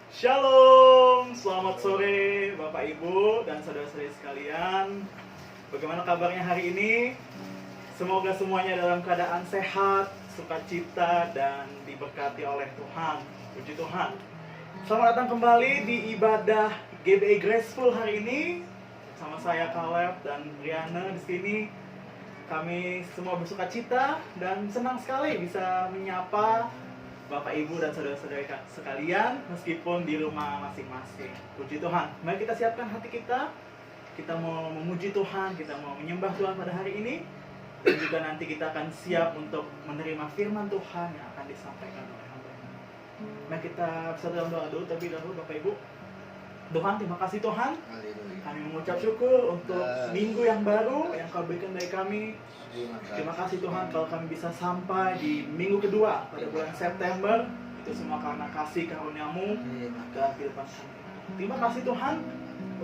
Shalom, selamat sore Bapak Ibu dan saudara-saudari sekalian. Bagaimana kabarnya hari ini? Semoga semuanya dalam keadaan sehat, sukacita, dan diberkati oleh Tuhan. Puji Tuhan. Selamat datang kembali di ibadah GBI Graceful hari ini. Sama saya Caleb dan Brianna di sini. Kami semua bersukacita dan senang sekali bisa menyapa Bapak, Ibu, dan saudara-saudara sekalian meskipun di rumah masing-masing. Puji Tuhan. Mari kita siapkan hati kita. Kita mau memuji Tuhan, kita mau menyembah Tuhan pada hari ini. Dan juga nanti kita akan siap untuk menerima firman Tuhan yang akan disampaikan oleh hamba-Nya. Mari kita bersatu dalam doa dulu terlebih dahulu Bapak Ibu. Tuhan, terima kasih Tuhan. Kami mengucap syukur untuk minggu yang baru yang Kau berikan dari kami. Terima kasih Tuhan kalau kami bisa sampai di minggu kedua pada bulan September. Itu semua karena kasih karunia-Mu dalam kehidupan kami. Terima kasih Tuhan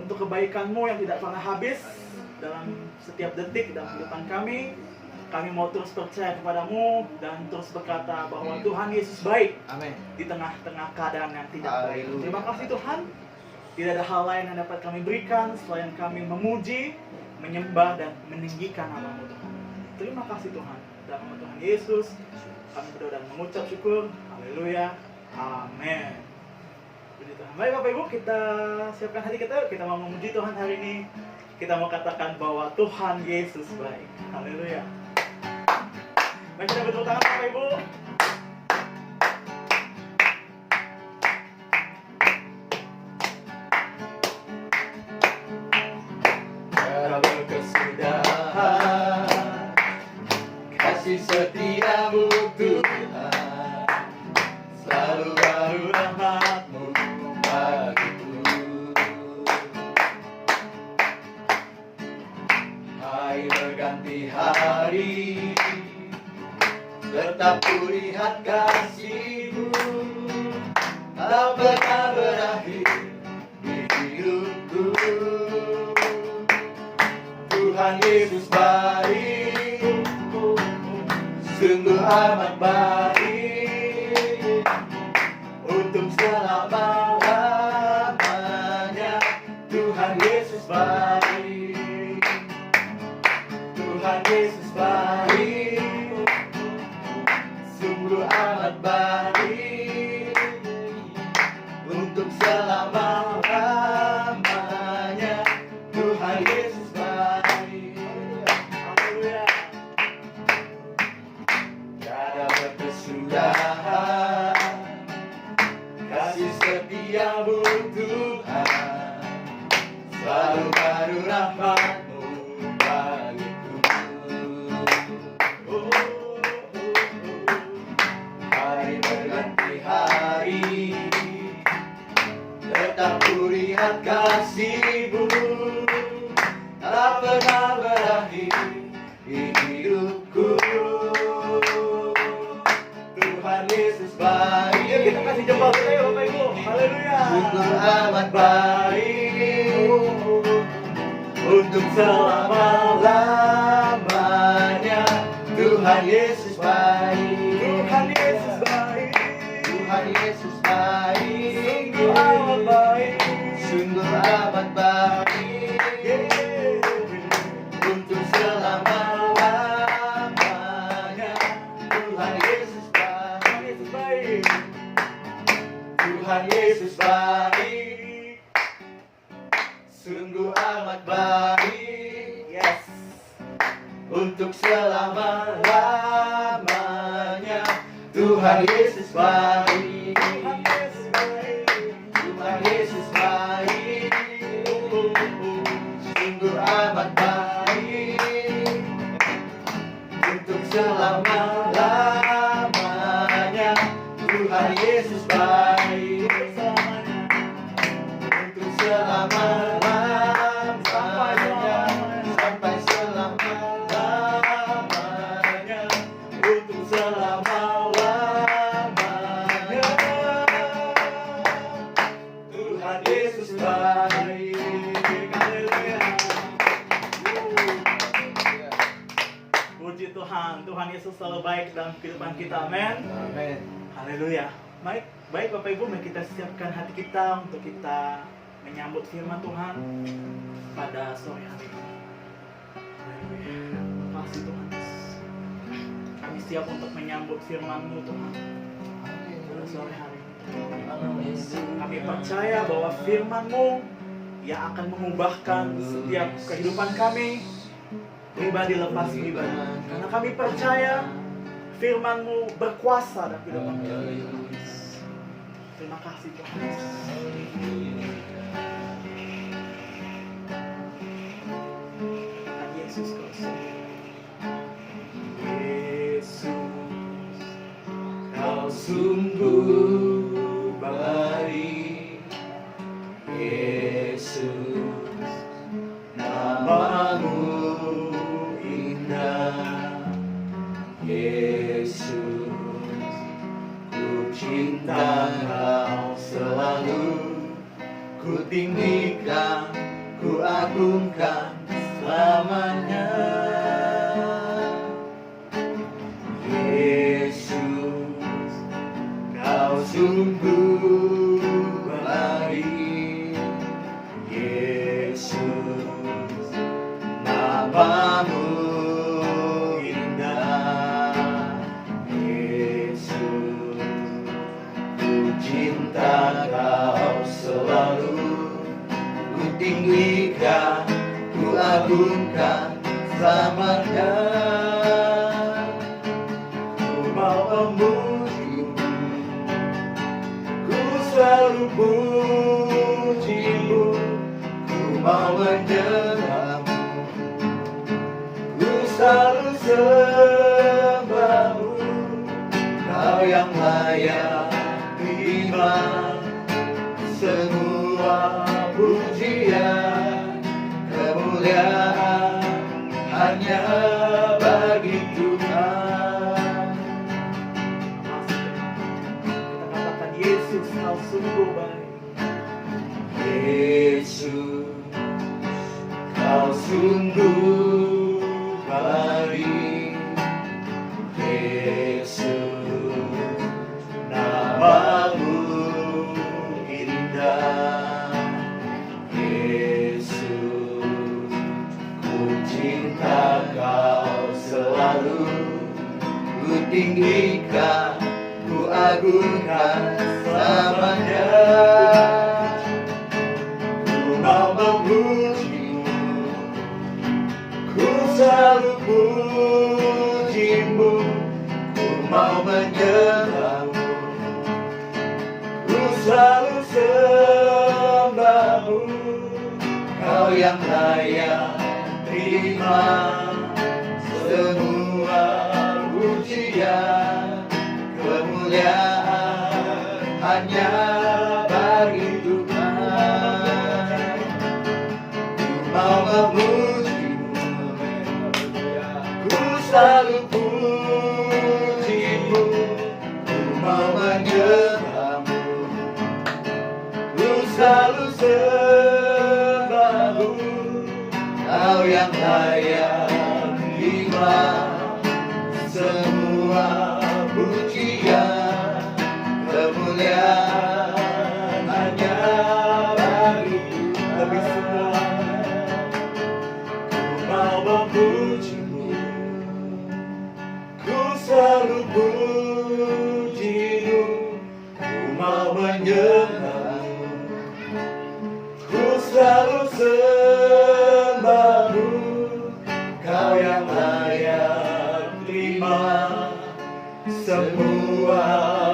untuk kebaikan-Mu yang tidak pernah habis dalam setiap detik dalam kehidupan kami. Kami mau terus percaya kepadamu dan terus berkata bahwa Tuhan Yesus baik. Amin. Di tengah-tengah keadaan yang tidak baik. Terima kasih Tuhan. Tidak ada hal lain yang dapat kami berikan selain kami memuji, menyembah, dan meninggikan nama-Mu Tuhan. Terima kasih Tuhan. Dalam nama Tuhan Yesus, kami berdoa dan mengucap syukur. Haleluya. Amin. Puji Tuhan. Baik Bapak Ibu, kita siapkan hati kita. Kita mau memuji Tuhan hari ini. Kita mau katakan bahwa Tuhan Yesus baik. Haleluya. Mari kita bertepuk tangan Bapak Ibu. Kesudahan kasih setiamu Tuhan, selalu baru rahmat-Mu bagiku. Hari berganti hari, tetap kulihat kasih-Mu, tak pernah berakhir di hidupku. Tuhan Yesus baik, sungguh amat baik, untuk selama-lamanya. Tuhan Yesus baik, Tuhan Yesus baik, sungguh amat baik, untuk selama-lamanya. Tuhan Yesus baik. Tiada berkesudahan kasih setia-Mu Tuhan, selalu baru rahmat-Mu bagiku. Hari berganti hari, tetap kulihat kasih-Mu, tak pernah berakhir di hidupku. Tuhan Yesus baik. Yuk kita kasih jempol kita yuk Bapak Ibu. Haleluya. Sungguh amat baik, untuk selama-lamanya. Tuhan Yesus baik, Tuhan Yesus baik. Tuhan Yesus baik, Sungguh amat baik. sungguh amat baik, untuk selama-lamanya. Tuhan Yesus baik, Tuhan Yesus baik, sungguh amat baik, Yes. untuk selama-lamanya. Tuhan Yesus baik, Tuhan Yesus baik. Tuhan Yesus baik, sungguh amat baik, untuk selama-lamanya. Tuhan Yesus baik, untuk selama-lamanya, sampai selama-lamanya, untuk selama-lamanya. Tuhan Yesus baik. Haleluya. Puji Tuhan, Tuhan Yesus selalu baik dalam kehidupan kita, amin. Amin. Haleluya. Baik, Baik Bapak Ibu, mari kita siapkan hati kita untuk kita menyambut firman Tuhan pada sore hari ini. Haleluya. Terima kasih Tuhan. Kami siap untuk menyambut firman-Mu Tuhan pada sore hari ini. Kami percaya bahwa firman-Mu yang akan mengubahkan setiap kehidupan kami, pribadi lepas pribadi. Karena kami percaya firman-Mu berkuasa dalam kehidupan kami. Terima kasih Tuhan. Tuhan Yesus Kristus. Yesus, Kau sungguh baik. Yesus, nama-Mu indah. Yesus, ku cinta Kau selalu. Ku tinggikan, ku agungkan selamanya. Yesus, Kau sungguh baik. Yesus, nama-Mu indah. Yesus, ku cinta Kau selalu. Ku tinggikan, ku agungkan selamanya. Ku mau memuji-Mu, ku selalu puji-Mu. Ku mau menyembah-Mu, ku selalu sembah-Mu. Kau yang layak terima semua pujian, kemuliaan hanya bagi Tuhan. Kita katakan Yesus, Kau sungguh baik. Yesus, Kau sungguh baik. Yesus, nama-Mu indah. Yesus, ku cinta Kau selalu. Ku tinggikan, ku agungkan selamanya. Ku mau memuji-Mu, ku selalu puji-Mu. Ku mau menyembah-Mu, ku selalu sembah-Mu. Kau yang layak terima semua pujian, kemuliaan hanya bagi Tuhan. Ku mau memuji-Mu, ku selalu puji-Mu. Ku mau menyembah-Mu, ku selalu sembah-Mu. Kau yang layak terima semua pujian, kemuliaan hanya bagi Tuhan. Lebih semua Ku mau memuji-Mu, ku selalu puji-Mu. Ku mau menyembah-Mu, ku selalu sembah-Mu. Kau yang layak terima semua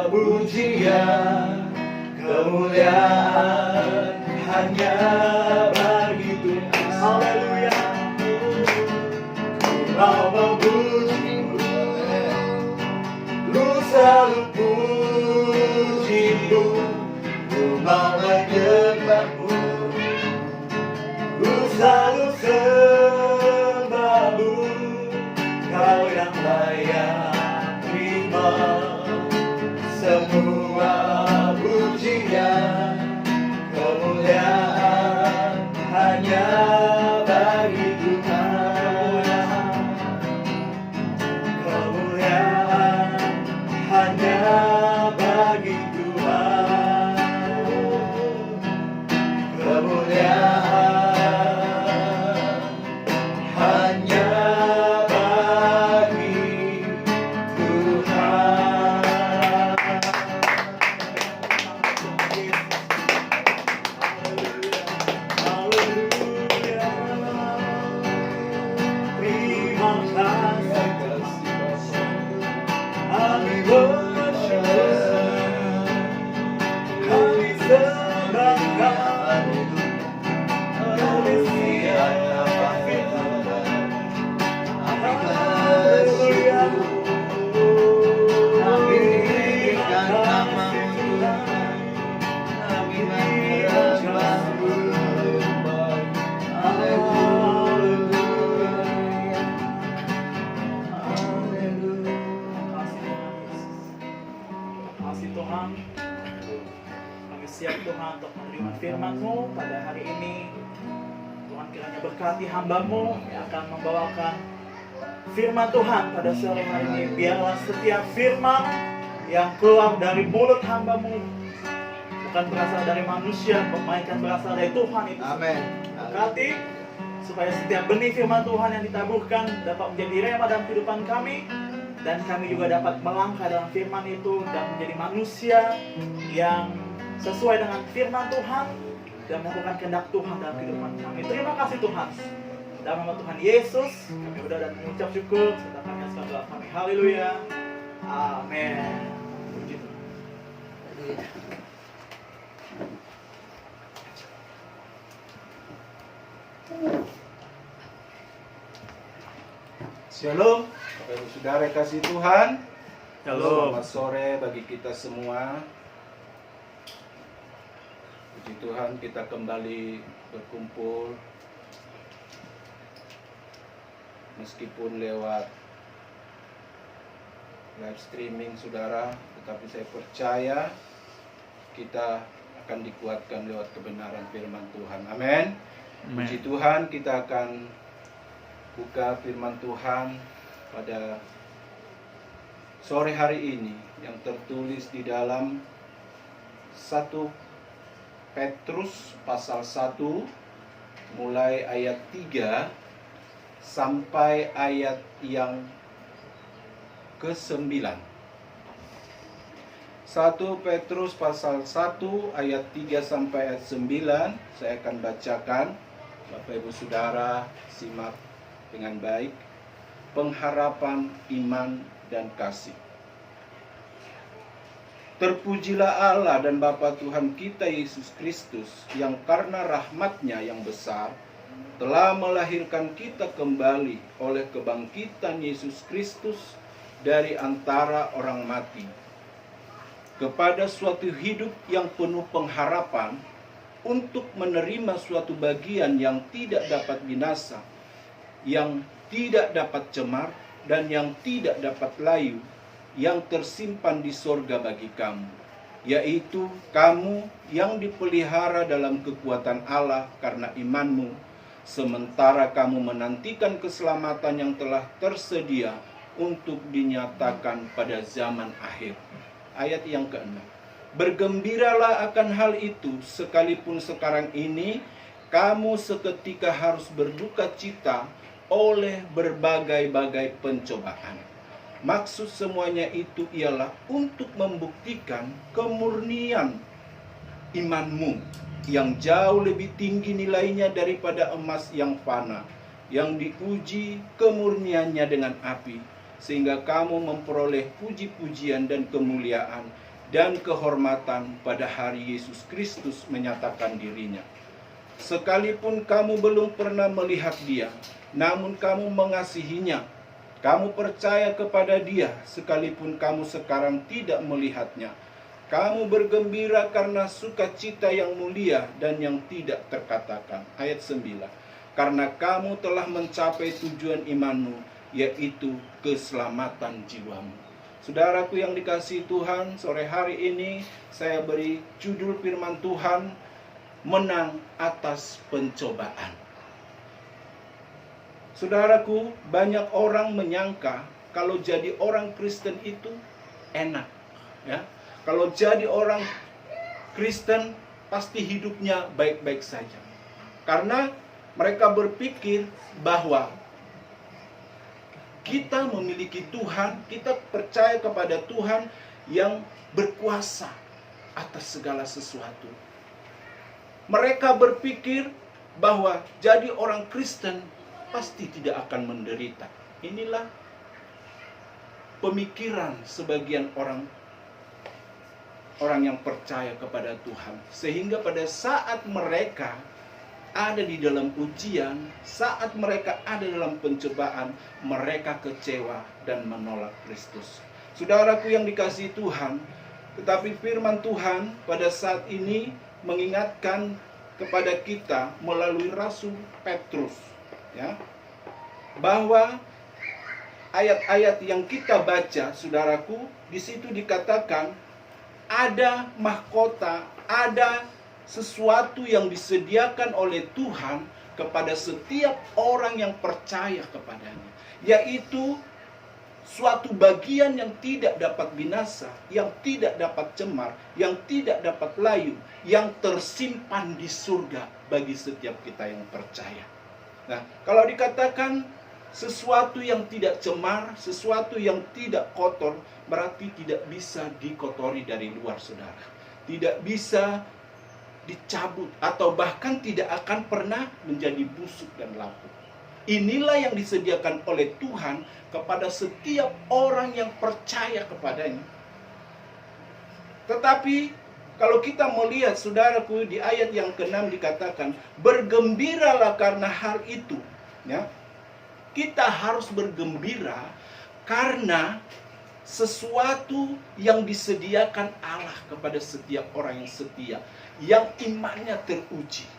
pujian, kemuliaan hanya bagi Tuhan. haleluya. Ku mau memuji-Mu, ku selalu puji-Mu. Ku mau menyembah-Mu, ku selalu sembah-Mu. Kau yang layak terima semua pujian, sembahkan. Kami siap haleluya. Kami berikan namamu Tuhan, kami menyembahmu. Haleluya, haleluya. Kasih Tuhan, kami siap Tuhan untuk menerima firman-Mu pada hari ini. Tuhan kiranya berkati hamba-Mu yang akan membawakan firman Tuhan pada sore hari ini. Biarlah setiap firman yang keluar dari mulut hamba-Mu bukan berasal dari manusia, melainkan berasal dari Tuhan itu. Amin. Berkati supaya setiap benih firman Tuhan yang ditaburkan dapat menjadi rema dalam kehidupan kami, dan kami juga dapat melangkah dalam firman itu dan menjadi manusia yang sesuai dengan firman Tuhan dan melakukan kehendak Tuhan dalam kehidupan kami. Terima kasih Tuhan. Dalam nama Tuhan Yesus kami berdoa dan mengucap syukur serta kami akan doa kami. Haleluya. Amin. Puji Tuhan. Shalom, Bapak Ibu Saudara kasih Tuhan. Shalom. Selamat sore bagi kita semua. Puji Tuhan, kita kembali berkumpul meskipun lewat live streaming saudara, tetapi saya percaya kita akan dikuatkan lewat kebenaran firman Tuhan. Amin. Puji Tuhan, kita akan buka firman Tuhan pada sore hari ini yang tertulis di dalam 1 Petrus pasal 1 mulai ayat 3 sampai ayat yang ke-9. 1 Petrus pasal 1 ayat 3 sampai ayat 9 saya akan bacakan. Bapak Ibu Saudara simak dengan baik. Pengharapan iman dan kasih. Terpujilah Allah dan Bapa Tuhan kita Yesus Kristus, yang karena rahmat-Nya yang besar telah melahirkan kita kembali oleh kebangkitan Yesus Kristus dari antara orang mati kepada suatu hidup yang penuh pengharapan, untuk menerima suatu bagian yang tidak dapat binasa, yang tidak dapat cemar, dan yang tidak dapat layu, yang tersimpan di sorga bagi kamu, yaitu kamu yang dipelihara dalam kekuatan Allah karena imanmu, sementara kamu menantikan keselamatan yang telah tersedia untuk dinyatakan pada zaman akhir. Ayat yang ke-6. Bergembiralah akan hal itu, sekalipun sekarang ini kamu seketika harus berduka cita oleh berbagai-bagai pencobaan. Maksud semuanya itu ialah untuk membuktikan kemurnian imanmu yang jauh lebih tinggi nilainya daripada emas yang fana, yang diuji kemurniannya dengan api, sehingga kamu memperoleh puji-pujian dan kemuliaan dan kehormatan pada hari Yesus Kristus menyatakan dirinya. Sekalipun kamu belum pernah melihat Dia, namun kamu mengasihinya. Kamu percaya kepada Dia, sekalipun kamu sekarang tidak melihatnya. Kamu bergembira karena sukacita yang mulia dan yang tidak terkatakan. Ayat 9. Karena kamu telah mencapai tujuan imanmu, yaitu keselamatan jiwamu. Saudaraku yang dikasihi Tuhan, sore hari ini saya beri judul firman Tuhan, menang atas pencobaan. Saudaraku, banyak orang menyangka kalau jadi orang Kristen itu enak, ya. Kalau jadi orang Kristen pasti hidupnya baik-baik saja. Karena mereka berpikir bahwa kita memiliki Tuhan, kita percaya kepada Tuhan yang berkuasa atas segala sesuatu. Mereka berpikir bahwa jadi orang Kristen pasti tidak akan menderita. Inilah pemikiran sebagian orang yang percaya kepada Tuhan. Sehingga pada saat mereka ada di dalam ujian, saat mereka ada dalam pencobaan, mereka kecewa dan menolak Kristus. Saudaraku yang dikasihi Tuhan, tetapi firman Tuhan pada saat ini mengingatkan kepada kita melalui Rasul Petrus, ya, bahwa ayat-ayat yang kita baca, saudaraku, di situ dikatakan ada mahkota, ada sesuatu yang disediakan oleh Tuhan kepada setiap orang yang percaya kepadanya, yaitu suatu bagian yang tidak dapat binasa, yang tidak dapat cemar, yang tidak dapat layu, yang tersimpan di surga bagi setiap kita yang percaya. Nah, kalau dikatakan sesuatu yang tidak cemar, sesuatu yang tidak kotor, berarti tidak bisa dikotori dari luar, saudara. Tidak bisa dicabut, atau bahkan tidak akan pernah menjadi busuk dan lapuk. Inilah yang disediakan oleh Tuhan kepada setiap orang yang percaya kepadanya. Tetapi kalau kita melihat, saudaraku, di ayat yang ke-6 dikatakan, bergembiralah karena hal itu, ya. Kita harus bergembira karena sesuatu yang disediakan Allah kepada setiap orang yang setia, yang imannya teruji,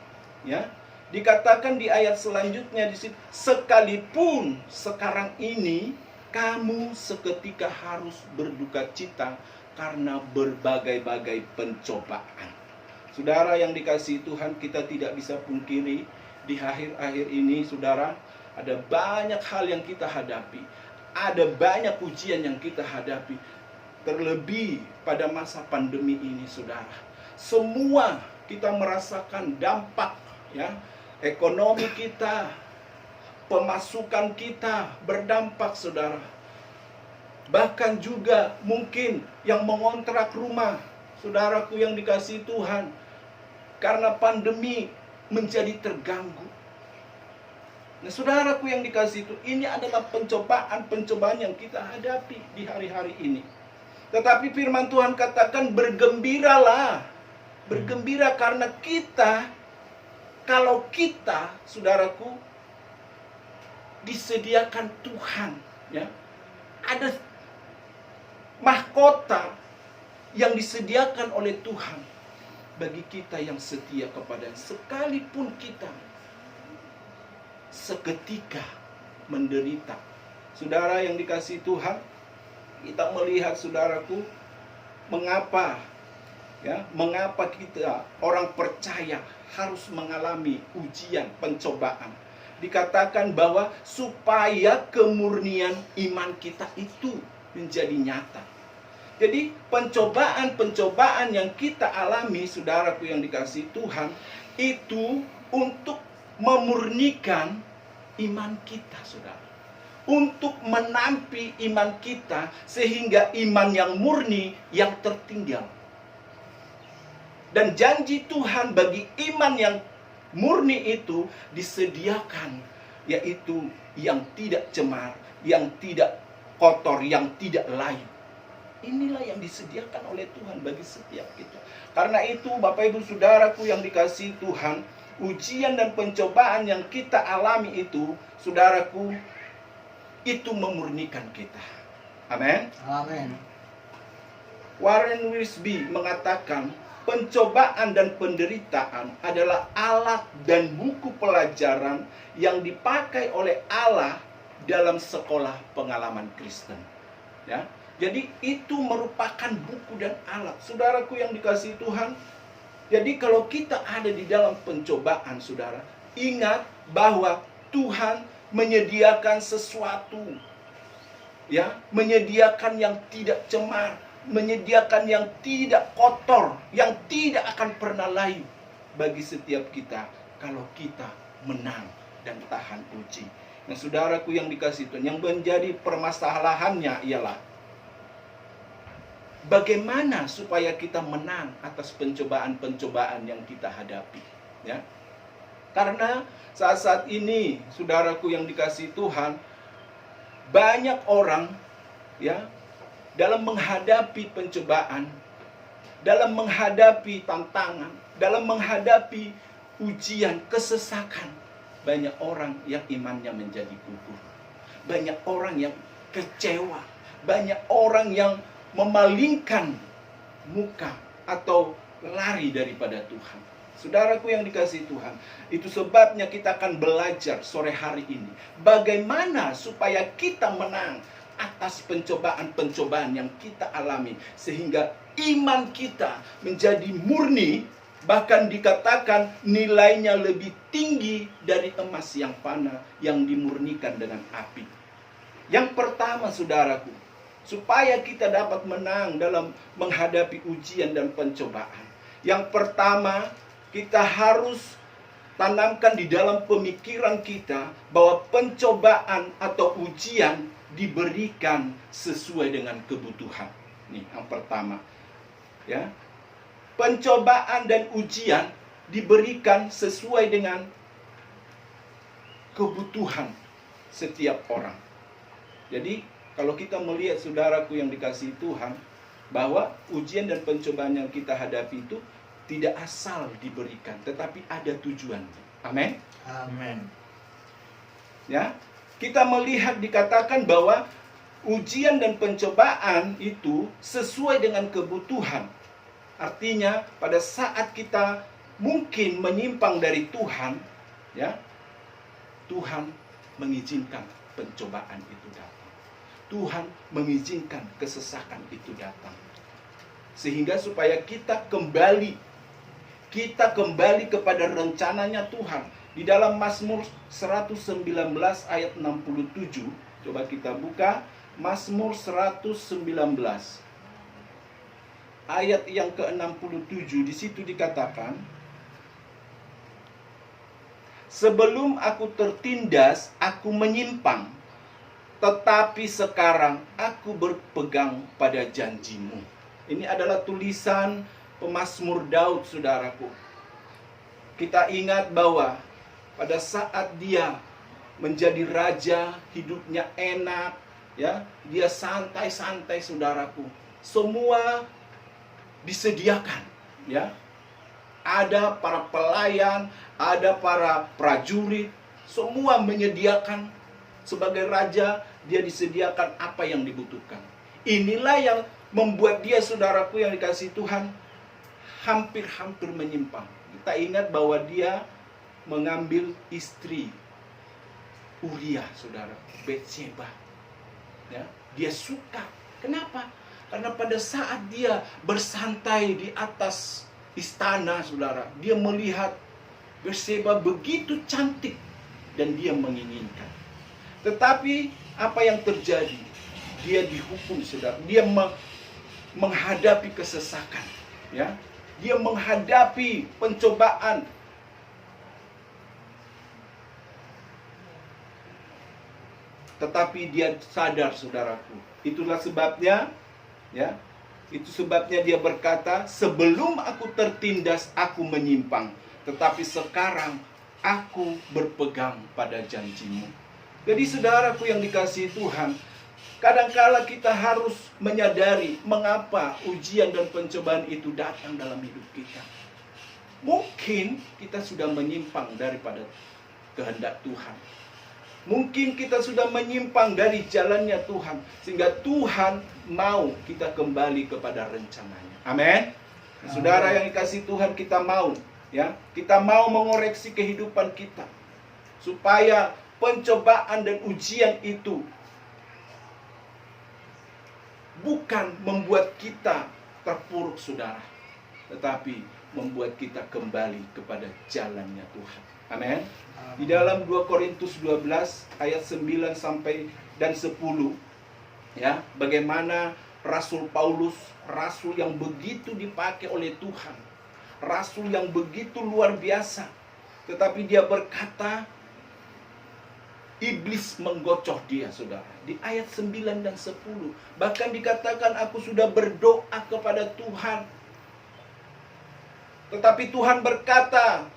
ya. Dikatakan di ayat selanjutnya di situ, sekalipun sekarang ini kamu seketika harus berduka cita karena berbagai-bagai pencobaan. Saudara yang dikasihi Tuhan, kita tidak bisa pungkiri di akhir-akhir ini, saudara, ada banyak hal yang kita hadapi, ada banyak ujian yang kita hadapi. Terlebih pada masa pandemi ini, saudara, semua kita merasakan dampak, ya. Ekonomi kita, pemasukan kita berdampak, saudara. Bahkan juga mungkin yang mengontrak rumah, saudaraku yang dikasihi Tuhan, karena pandemi menjadi terganggu. Nah, saudaraku yang dikasihi Tuhan, ini adalah pencobaan yang kita hadapi di hari-hari ini. Tetapi firman Tuhan katakan, bergembiralah. Bergembira karena kalau kita, saudaraku, disediakan Tuhan, ya, ada mahkota yang disediakan oleh Tuhan bagi kita yang setia kepadanya. Sekalipun kita seketika menderita, saudara yang dikasihi Tuhan, kita melihat, saudaraku, mengapa kita orang percaya harus mengalami ujian, pencobaan. Dikatakan bahwa supaya kemurnian iman kita itu menjadi nyata. Jadi pencobaan-pencobaan yang kita alami, saudaraku yang dikasihi Tuhan, itu untuk memurnikan iman kita, saudara. Untuk menampi iman kita, sehingga iman yang murni yang tertinggal. Dan janji Tuhan bagi iman yang murni itu disediakan, yaitu yang tidak cemar, yang tidak kotor, yang tidak layu. Inilah yang disediakan oleh Tuhan bagi setiap kita. Karena itu, Bapak Ibu Saudaraku yang dikasihi Tuhan, ujian dan pencobaan yang kita alami itu, saudaraku, itu memurnikan kita. Amin. Amin. Warren Wiersbe mengatakan, pencobaan dan penderitaan adalah alat dan buku pelajaran yang dipakai oleh Allah dalam sekolah pengalaman Kristen. Ya, jadi itu merupakan buku dan alat, saudaraku yang dikasihi Tuhan. Jadi kalau kita ada di dalam pencobaan, saudara, ingat bahwa Tuhan menyediakan sesuatu, ya, menyediakan yang tidak cemar, menyediakan yang tidak kotor, yang tidak akan pernah layu bagi setiap kita kalau kita menang dan tahan uji. Nah, saudaraku yang dikasihi Tuhan, yang menjadi permasalahannya ialah bagaimana supaya kita menang atas pencobaan-pencobaan yang kita hadapi, ya. Karena saat-saat ini, saudaraku yang dikasihi Tuhan, banyak orang, ya, dalam menghadapi pencobaan dalam menghadapi tantangan, dalam menghadapi ujian, kesesakan, banyak orang yang imannya menjadi gugur. Banyak orang yang kecewa. Banyak orang yang memalingkan muka atau lari daripada Tuhan. Saudaraku yang dikasihi Tuhan, itu sebabnya kita akan belajar sore hari ini bagaimana supaya kita menang atas pencobaan-pencobaan yang kita alami, sehingga iman kita menjadi murni, bahkan dikatakan nilainya lebih tinggi dari emas yang fana yang dimurnikan dengan api. Yang pertama, saudaraku, supaya kita dapat menang dalam menghadapi ujian dan pencobaan, yang pertama, kita harus tanamkan di dalam pemikiran kita bahwa pencobaan atau ujian diberikan sesuai dengan kebutuhan. Nih, yang pertama, ya. Pencobaan dan ujian diberikan sesuai dengan kebutuhan setiap orang. Jadi, kalau kita melihat, saudaraku yang dikasihi Tuhan, bahwa ujian dan pencobaan yang kita hadapi itu tidak asal diberikan, tetapi ada tujuannya. Amin. Amin. Ya, kita melihat dikatakan bahwa ujian dan pencobaan itu sesuai dengan kebutuhan. Artinya pada saat kita mungkin menyimpang dari Tuhan, ya, Tuhan mengizinkan pencobaan itu datang. Tuhan mengizinkan kesesakan itu datang. Sehingga supaya kita kembali kepada rencananya Tuhan. Di dalam Mazmur 119 ayat 67, coba kita buka Mazmur 119 ayat yang ke-67. Di situ dikatakan, sebelum aku tertindas, aku menyimpang, tetapi sekarang aku berpegang pada janjimu. Ini adalah tulisan pemazmur Daud, saudaraku. Kita ingat bahwa pada saat dia menjadi raja, hidupnya enak, ya, dia santai-santai, saudaraku. Semua disediakan, ya. Ada para pelayan, ada para prajurit, semua menyediakan. Sebagai raja, dia disediakan apa yang dibutuhkan. Inilah yang membuat dia, saudaraku yang dikasihi Tuhan, hampir-hampir menyimpang. Kita ingat bahwa dia mengambil istri Uriah, saudara, Betseba. Ya, dia suka. Kenapa? Karena pada saat dia bersantai di atas istana, saudara, dia melihat Betseba begitu cantik dan dia menginginkan. Tetapi apa yang terjadi? Dia dihukum, saudara. Dia menghadapi kesesakan, ya. Dia menghadapi pencobaan. Tetapi dia sadar, saudaraku. Itulah sebabnya, ya. Itu sebabnya dia berkata, sebelum aku tertindas, aku menyimpang. Tetapi sekarang aku berpegang pada janjimu. Jadi saudaraku yang dikasihi Tuhan, kadangkala kita harus menyadari mengapa ujian dan pencobaan itu datang dalam hidup kita. Mungkin kita sudah menyimpang daripada kehendak Tuhan. Mungkin kita sudah menyimpang dari jalannya Tuhan, sehingga Tuhan mau kita kembali kepada rencananya. Amin. Saudara yang dikasihi Tuhan, kita mau, ya, kita mau mengoreksi kehidupan kita supaya pencobaan dan ujian itu bukan membuat kita terpuruk, saudara, tetapi membuat kita kembali kepada jalannya Tuhan. Amin. Di dalam 2 Korintus 12 ayat 9 sampai dan 10, ya, bagaimana Rasul Paulus, rasul yang begitu dipakai oleh Tuhan, rasul yang begitu luar biasa, tetapi dia berkata, iblis menggocoh dia, saudara. Di ayat 9 dan 10. Bahkan dikatakan, aku sudah berdoa kepada Tuhan, tetapi Tuhan berkata,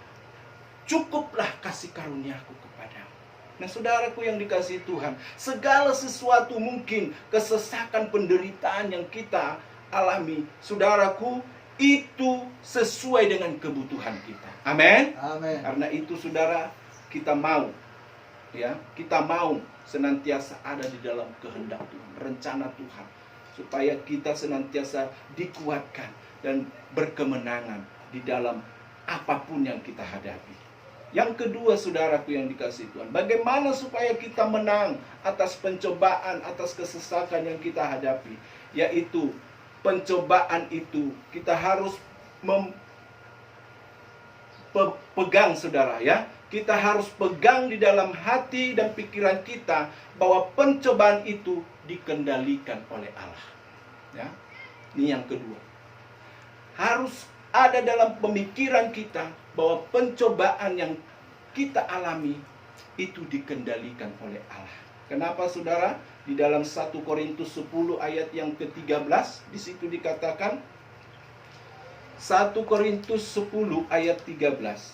cukuplah kasih karuniaku kepadamu. Nah, saudaraku yang dikasihi Tuhan, segala sesuatu, mungkin kesesakan, penderitaan yang kita alami, saudaraku, itu sesuai dengan kebutuhan kita. Amin. Amin. Karena itu saudara, kita mau senantiasa ada di dalam kehendak Tuhan, rencana Tuhan, supaya kita senantiasa dikuatkan dan berkemenangan di dalam apapun yang kita hadapi. Yang kedua, saudaraku yang dikasihi Tuhan, bagaimana supaya kita menang atas pencobaan, atas kesesakan yang kita hadapi? Yaitu pencobaan itu kita harus pegang, saudara, ya. Kita harus pegang di dalam hati dan pikiran kita bahwa pencobaan itu dikendalikan oleh Allah. Ya. Ini yang kedua. Harus ada dalam pemikiran kita bahwa pencobaan yang kita alami itu dikendalikan oleh Allah. Kenapa, saudara? Di dalam 1 Korintus 10 ayat yang ke-13, di situ dikatakan, 1 Korintus 10 ayat 13.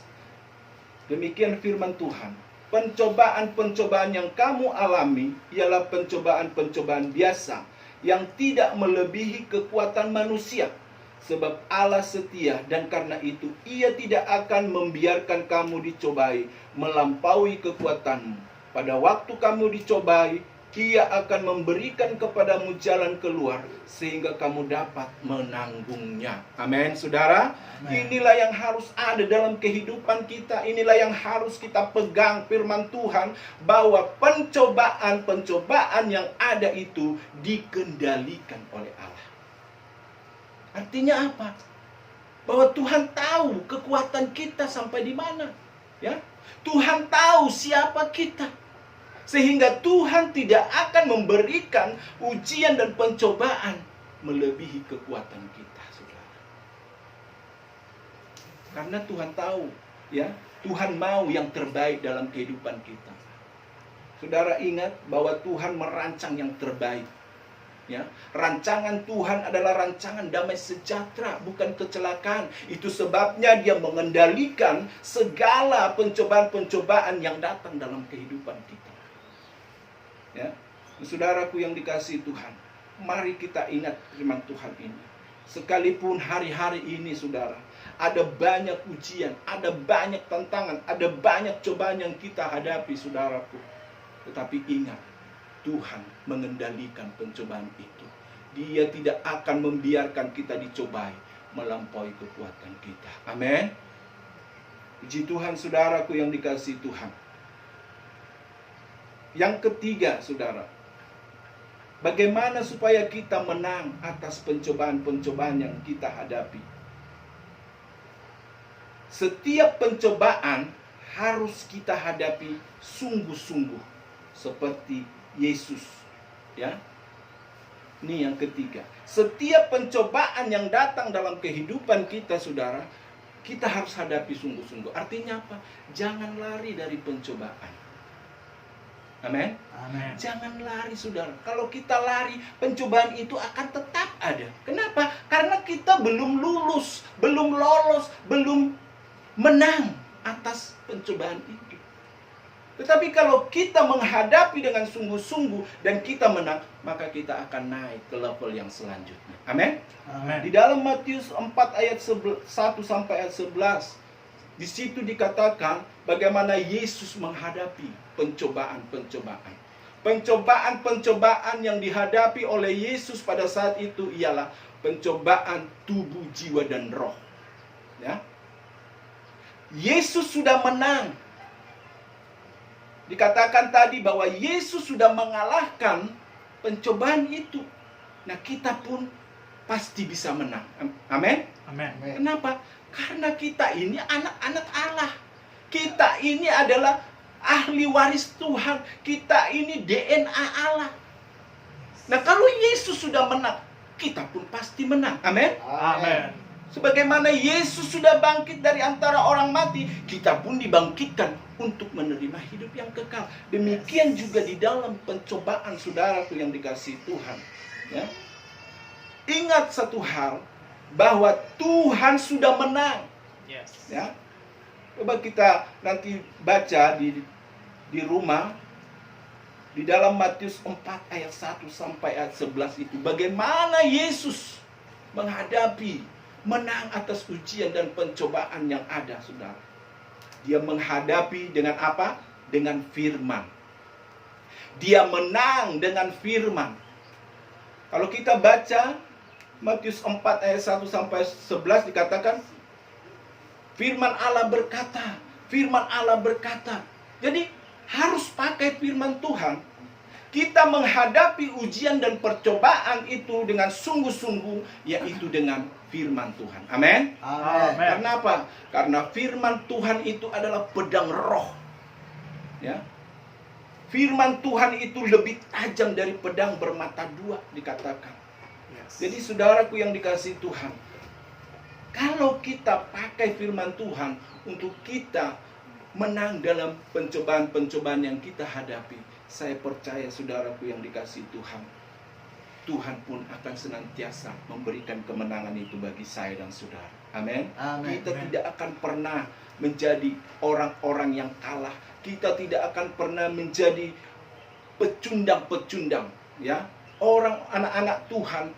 Demikian firman Tuhan. Pencobaan-pencobaan yang kamu alami ialah pencobaan-pencobaan biasa yang tidak melebihi kekuatan manusia. Sebab Allah setia, dan karena itu Ia tidak akan membiarkan kamu dicobai melampaui kekuatanmu. Pada waktu kamu dicobai, Ia akan memberikan kepadamu jalan keluar sehingga kamu dapat menanggungnya. Amin, saudara. Amen. Inilah yang harus ada dalam kehidupan kita. Inilah yang harus kita pegang, firman Tuhan, bahwa pencobaan-pencobaan yang ada itu dikendalikan oleh Allah. Artinya apa? Bahwa Tuhan tahu kekuatan kita sampai di mana, ya. Tuhan tahu siapa kita, sehingga Tuhan tidak akan memberikan ujian dan pencobaan melebihi kekuatan kita, saudara. Karena Tuhan tahu, ya, Tuhan mau yang terbaik dalam kehidupan kita. Saudara ingat bahwa Tuhan merancang yang terbaik. Ya, rancangan Tuhan adalah rancangan damai sejahtera, bukan kecelakaan. Itu sebabnya Dia mengendalikan segala pencobaan-pencobaan yang datang dalam kehidupan kita. Ya, saudaraku yang dikasihi Tuhan, mari kita ingat firman Tuhan ini. Sekalipun hari-hari ini, saudara, ada banyak ujian, ada banyak tantangan, ada banyak cobaan yang kita hadapi, saudaraku. Tetapi ingat, Tuhan mengendalikan pencobaan itu. Dia tidak akan membiarkan kita dicobai melampaui kekuatan kita. Amin. Puji Tuhan, saudaraku yang dikasihi Tuhan. Yang ketiga, saudara, bagaimana supaya kita menang atas pencobaan-pencobaan yang kita hadapi? Setiap pencobaan harus kita hadapi sungguh-sungguh seperti Yesus, ya. Ini yang ketiga. Setiap pencobaan yang datang dalam kehidupan kita, saudara, kita harus hadapi sungguh-sungguh. Artinya apa? Jangan lari dari pencobaan. Amin. Amin. Jangan lari, saudara. Kalau kita lari, pencobaan itu akan tetap ada. Kenapa? Karena kita belum lulus, belum lolos, belum menang atas pencobaan itu. Tetapi kalau kita menghadapi dengan sungguh-sungguh dan kita menang, maka kita akan naik ke level yang selanjutnya. Amin. Amin. Di dalam Matius 4 ayat 1 sampai ayat 11, di situ dikatakan bagaimana Yesus menghadapi pencobaan-pencobaan. Pencobaan-pencobaan yang dihadapi oleh Yesus pada saat itu ialah pencobaan tubuh, jiwa, dan roh. Ya. Yesus sudah menang. Dikatakan tadi bahwa Yesus sudah mengalahkan pencobaan itu. Nah, kita pun pasti bisa menang. Amin. Amin. Kenapa? Karena kita ini anak-anak Allah. Kita ini adalah ahli waris Tuhan. Kita ini DNA Allah. Nah, kalau Yesus sudah menang, kita pun pasti menang. Amin. Amin. Sebagaimana Yesus sudah bangkit dari antara orang mati, kita pun dibangkitkan untuk menerima hidup yang kekal. Demikian juga di dalam pencobaan, saudaraku yang dikasihi Tuhan. Ya. Ingat satu hal, bahwa Tuhan sudah menang. Yes. Ya. Coba kita nanti baca di rumah, di dalam Matius 4 ayat 1 sampai ayat 11 itu, bagaimana Yesus menghadapi menang atas ujian dan pencobaan yang ada, saudara. Dia menghadapi dengan apa? Dengan firman. Dia menang dengan firman. Kalau kita baca Matius 4 ayat 1 sampai 11 dikatakan, firman Allah berkata. Jadi harus pakai firman Tuhan. Kita menghadapi ujian dan percobaan itu dengan sungguh-sungguh, yaitu dengan firman Tuhan. Amin. Amin. Karena apa? Karena firman Tuhan itu adalah pedang roh. Ya. Firman Tuhan itu lebih tajam dari pedang bermata dua, dikatakan. Jadi saudaraku yang dikasihi Tuhan, kalau kita pakai firman Tuhan untuk kita menang dalam pencobaan-pencobaan yang kita hadapi, saya percaya saudaraku yang dikasihi Tuhan, Tuhan pun akan senantiasa memberikan kemenangan itu bagi saya dan saudara. Amin. Kita tidak akan pernah menjadi orang-orang yang kalah. Kita tidak akan pernah menjadi pecundang-pecundang, ya, orang anak-anak Tuhan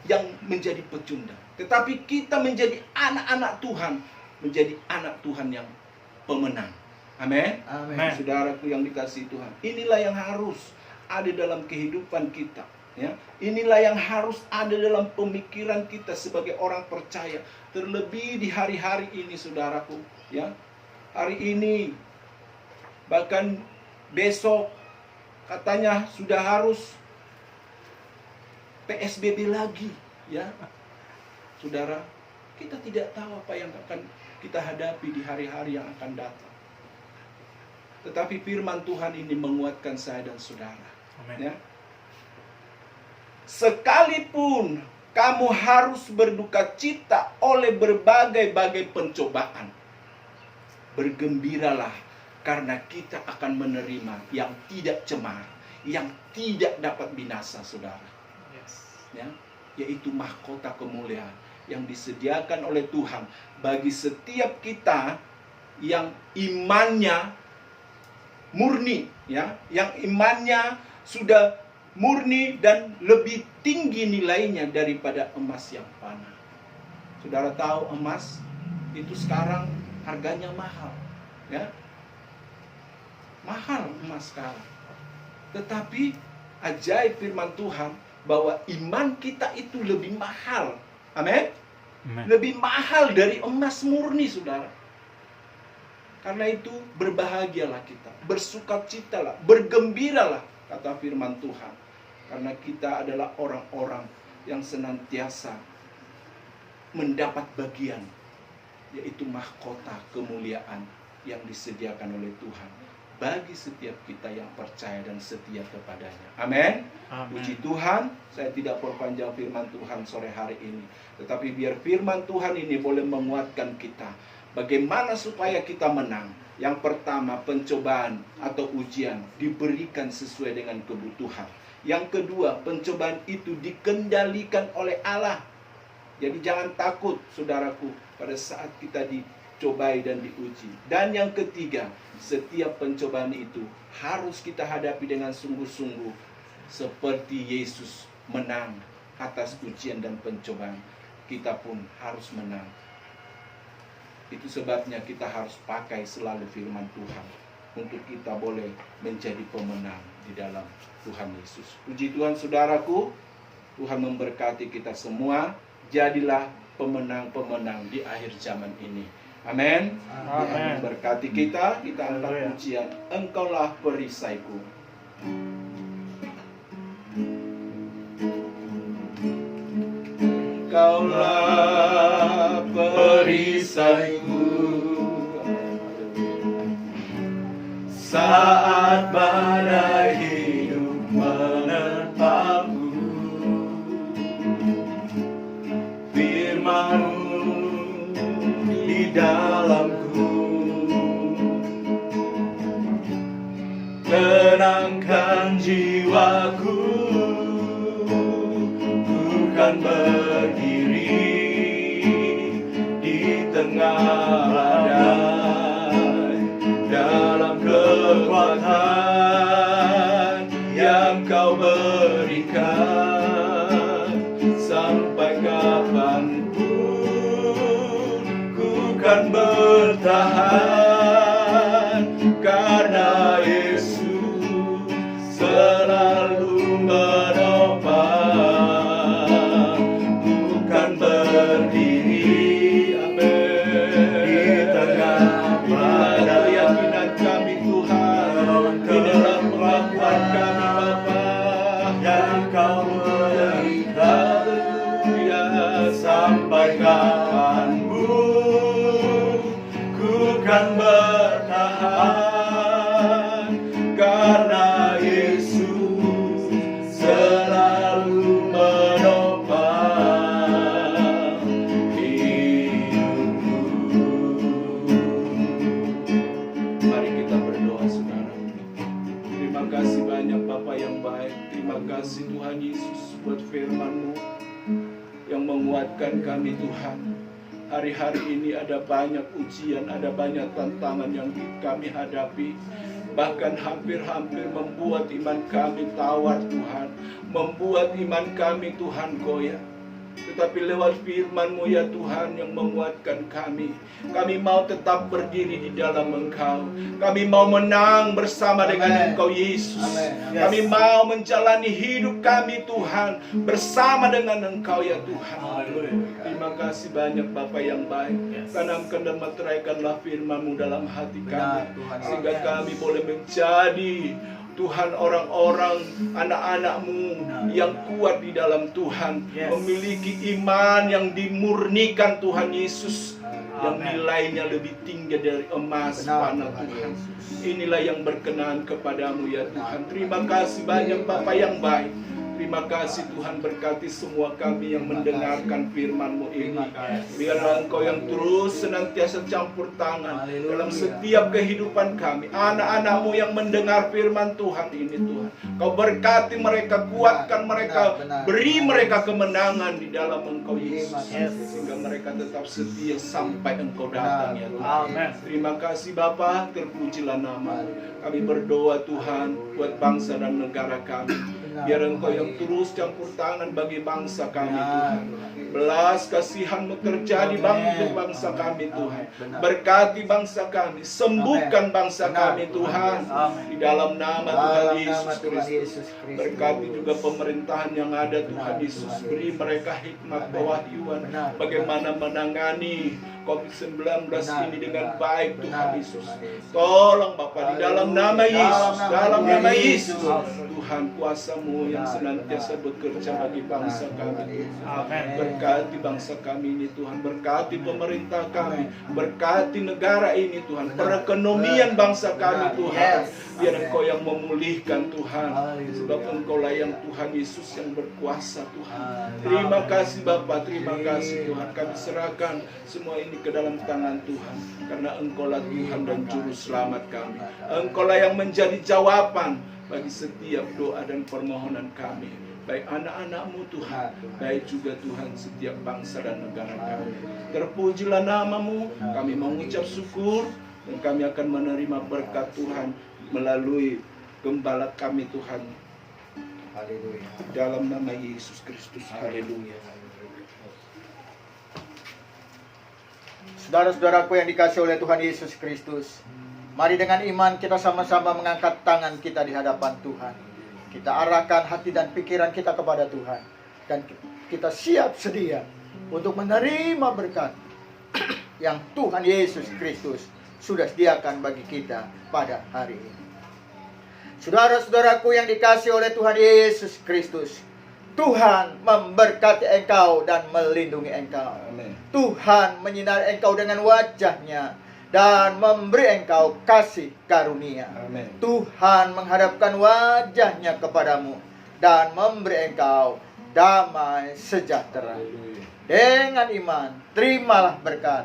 yang menjadi pecundang. Tetapi kita menjadi anak-anak Tuhan, menjadi anak Tuhan yang pemenang. Amin. Amin. Saudaraku yang dikasihi Tuhan, inilah yang harus ada dalam kehidupan kita, ya. Inilah yang harus ada dalam pemikiran kita sebagai orang percaya, terlebih di hari-hari ini, saudaraku, ya. Hari ini, bahkan besok katanya sudah harus PSBB lagi, ya. Saudara, kita tidak tahu apa yang akan kita hadapi di hari-hari yang akan datang. Tetapi firman Tuhan ini menguatkan saya dan saudara. Amin. Ya. Sekalipun kamu harus berduka cita oleh berbagai-bagai pencobaan, bergembiralah, karena kita akan menerima yang tidak cemar, yang tidak dapat binasa, saudara. Ya, yaitu mahkota kemuliaan yang disediakan oleh Tuhan bagi setiap kita yang imannya murni, ya, yang imannya sudah murni dan lebih tinggi nilainya daripada emas yang fana. Saudara tahu emas itu sekarang harganya mahal, ya. Mahal emas sekarang. Tetapi ajaib firman Tuhan bahwa iman kita itu lebih mahal. Amin. Lebih mahal dari emas murni, saudara. Karena itu berbahagialah kita, bersukacitalah, bergembiralah, kata firman Tuhan. Karena kita adalah orang-orang yang senantiasa mendapat bagian, yaitu mahkota kemuliaan yang disediakan oleh Tuhan bagi setiap kita yang percaya dan setia kepadanya. Amin. Puji Tuhan, saya tidak perpanjang firman Tuhan sore hari ini, tetapi biar firman Tuhan ini boleh menguatkan kita. Bagaimana supaya kita menang? Yang pertama, pencobaan atau ujian diberikan sesuai dengan kebutuhan. Yang kedua, pencobaan itu dikendalikan oleh Allah. Jadi jangan takut, saudaraku, pada saat kita dicobai dan diuji. Dan yang ketiga, setiap pencobaan itu harus kita hadapi dengan sungguh-sungguh, seperti Yesus menang atas ujian dan pencobaan. Kita pun harus menang. Itu sebabnya kita harus pakai selalu firman Tuhan untuk kita boleh menjadi pemenang di dalam Tuhan Yesus. Puji Tuhan, saudaraku, Tuhan memberkati kita semua. Jadilah pemenang-pemenang di akhir zaman ini. Amin. Tuhan memberkati kita. Kita angkat pujian, Engkaulah perisaiku. Engkaulah perisaiku saat badai hidup menerpaku. Firman-Mu di dalamku tenangkan jiwaku. Ku kan berdiri di tengah bertahan karena Yesus selalu menopang, bukan berdiri. Amin. Di tengah Inilah keyakinan kami Tuhan, di dalam pengakuan kami Bapa yang Kau berikan. Haleluya. Sampai kapanpun ku kan bertahan karena Yesus selalu menopang hidupku. Mari kita berdoa saudara. Terima kasih banyak Bapa yang baik. Terima kasih Tuhan Yesus buat firman-Mu yang menguatkan kami Tuhan. Hari-hari ini ada banyak ujian, ada banyak tantangan yang kami hadapi. Bahkan hampir-hampir membuat iman kami tawar Tuhan, membuat iman kami Tuhan goyah. Tetapi lewat firman-Mu ya Tuhan yang menguatkan kami, kami mau tetap berdiri di dalam Engkau. Kami mau menang bersama dengan Amen. Engkau Yesus. Amen. Yes. Kami mau menjalani hidup kami Tuhan bersama dengan Engkau ya Tuhan. Terima kasih banyak Bapa yang baik. Yes. Tanamkan dan materaikanlah firman-Mu dalam hati kami, Benar, Tuhan. sehingga Yes. kami boleh menjadi Tuhan orang-orang anak-anak-Mu yang kuat di dalam Tuhan, Yes. memiliki iman yang dimurnikan Tuhan Yesus, yang Amen. nilainya lebih tinggi dari emas Benar, panah Tuhan Tuhan. Yesus. Inilah yang berkenan kepadamu ya Tuhan. Terima kasih banyak Bapa yang baik. Terima kasih Tuhan, berkati semua kami yang mendengarkan firman-Mu ini. Terima kasih. Biarlah Engkau yang terus senantiasa campur tangan Haleluya. dalam setiap kehidupan kami. Anak-anak-Mu yang mendengar firman Tuhan ini Tuhan, Kau berkati mereka, kuatkan mereka, Benar. beri mereka kemenangan di dalam Engkau Terima Yesus, kasih. sehingga mereka tetap setia sampai Engkau datang ya Tuhan. Amen. Terima kasih Bapa, terpujilah nama. Kami berdoa Tuhan buat bangsa dan negara kami. Biar Engkau yang terus campur tangan bagi bangsa kami Tuhan. Belas kasihan-Mu terjadi untuk bangsa kami Tuhan. Berkati bangsa kami, sembuhkan bangsa kami Tuhan. Di dalam nama Tuhan Yesus Kristus. Berkati juga pemerintahan yang ada Tuhan Yesus. Beri mereka hikmat kewahyuan bagaimana menangani COVID-19 ini dengan baik Tuhan Yesus. Tolong Bapa, di dalam nama Yesus, dalam nama Yesus, Tuhan kuasa-Mu yang senantiasa bekerja bagi bangsa kami. Amen. Berkati bangsa kami ini Tuhan, berkati pemerintah kami, berkati negara ini Tuhan, perekonomian bangsa kami Tuhan. Biar Engkau yang memulihkan Tuhan, sebab Engkau-lah yang Tuhan Yesus yang berkuasa Tuhan. Terima kasih Bapa, terima kasih Tuhan. Kami serahkan semua ini ke dalam tangan Tuhan, karena Engkau-lah Tuhan dan Juru Selamat kami. Engkau-lah yang menjadi jawaban bagi setiap doa dan permohonan kami, baik anak-anak-Mu Tuhan, baik juga Tuhan setiap bangsa dan negara kami. Terpujilah nama-Mu, kami mengucap syukur, dan kami akan menerima berkat Tuhan melalui gembala kami Tuhan, Haleluya. dalam nama Yesus Kristus. Haleluya. Saudara-saudaraku yang dikasihi oleh Tuhan Yesus Kristus, mari dengan iman kita sama-sama mengangkat tangan kita di hadapan Tuhan. Kita arahkan hati dan pikiran kita kepada Tuhan, dan kita siap sedia untuk menerima berkat yang Tuhan Yesus Kristus sudah sediakan bagi kita pada hari ini. Saudara-saudaraku yang dikasihi oleh Tuhan Yesus Kristus, Tuhan memberkati engkau dan melindungi engkau. Amin. Tuhan menyinari engkau dengan wajah-Nya dan memberi engkau kasih karunia. Amin. Tuhan menghadapkan wajah-Nya kepadamu dan memberi engkau damai sejahtera. Haleluya. Dengan iman, terimalah berkat,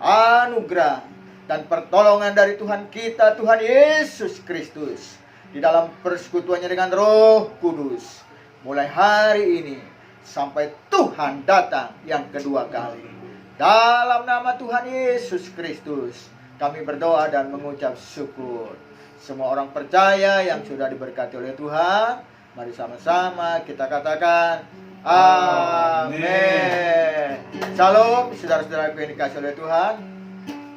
anugerah, dan pertolongan dari Tuhan kita, Tuhan Yesus Kristus, di dalam persekutuannya dengan Roh Kudus, mulai hari ini sampai Tuhan datang yang kedua kali. Dalam nama Tuhan Yesus Kristus, kami berdoa dan mengucap syukur. Semua orang percaya yang sudah diberkati oleh Tuhan, mari sama-sama kita katakan amin. Shalom, saudara-saudaraku yang dikasihi oleh Tuhan.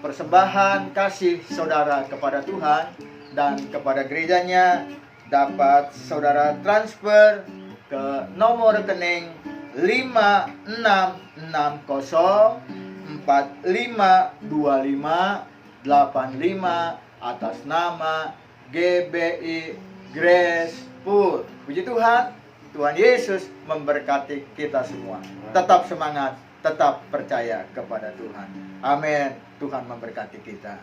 persembahan kasih saudara kepada Tuhan dan kepada gerejanya dapat saudara transfer ke nomor rekening 5660452585 atas nama GBI Grace Pur. Puji Tuhan, Tuhan Yesus memberkati kita semua. Tetap semangat, tetap percaya kepada Tuhan. Amin. Tuhan memberkati kita.